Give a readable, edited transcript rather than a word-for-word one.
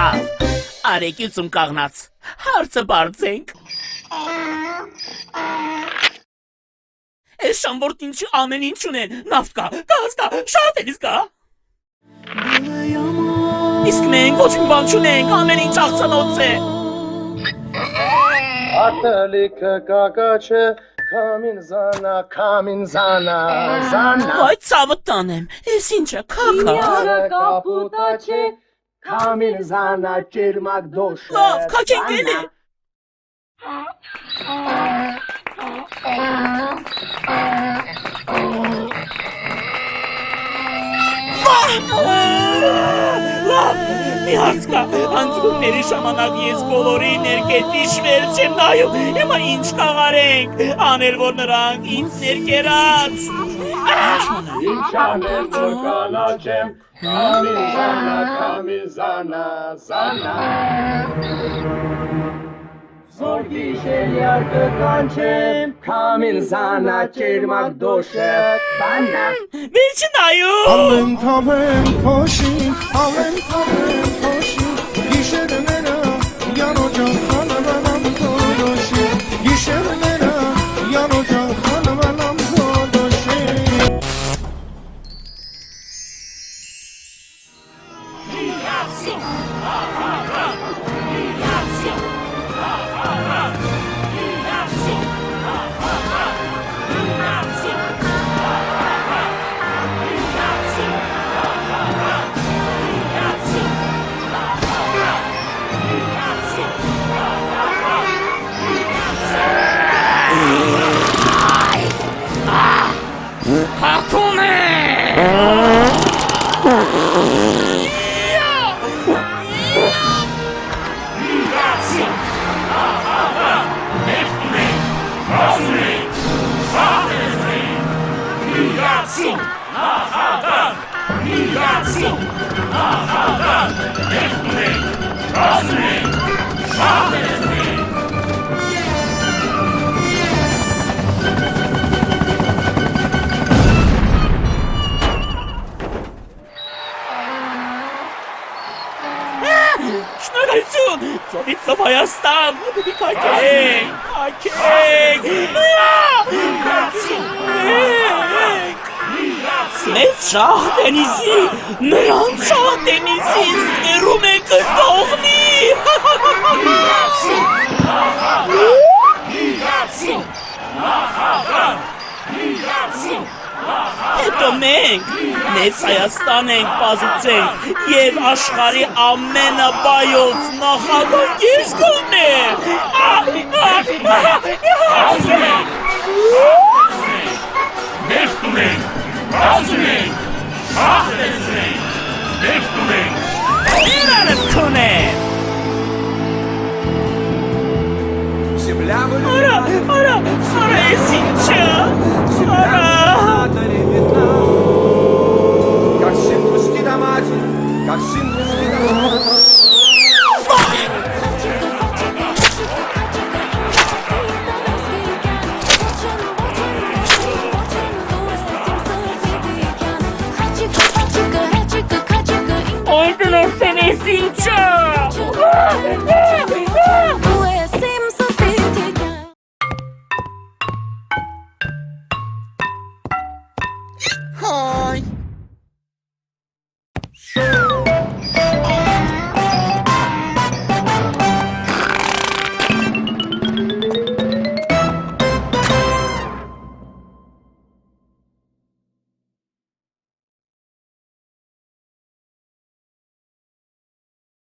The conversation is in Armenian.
Լավ, արեկիցում կաղնած, հարցը բարձենք։ Ես շամբորտ ինչի ամեն ինչ ունեն, նավտ կա, գազ կա, շատ էլ կա։ Իսկ մենք ոչ մի բան չունենք, ամեն ինչ աղցանոց է։ Ատելիքը կակա չէ, Քամին զանա, Այդ ծավը տանեմ, ես ինչա, կակա։ կապուտա չէ, Քամին զանա, ճերմակ դոշ է, Լավ, կակենք էլի։ Լավ, մի հարց կա, անձգունների ժամանակ ես բոլորի ներկետիշ վեր չեմ նայում, հիմա ինչ կաղարենք, անել որ նրանք ինձ ներկերած։ Ինչ անել որ կանաչեմ, Քամին զանա, Զոր գիշեր յարկը կանչեմ, Քամին զանա, ճերմակ դոշ է, բանա Վեր չնայում։ Ամեն փոշին, գիշերները յանոջան խանավանամ դոշի, գիշերները յանոջան խանավանամ դոշի։ Հաղթում է։ Շնորհություն, ծովից ծով Հայաստան, պիտի կակենք, Մեծ շահ Դենիզի, նրանց շահ Դենիզի, սներում է կրտողնի։ Հետո մենք Մեծ Հայաստան ենք պազուցենք և աշխարի ամենաբայոց նախագահ ես կողնեմ։ Իրանս կունեմ։ Արա, ես ինչա, արա։ Как сын пусти до матери, как сын пусти до матери. Ой, ты на сцене синча!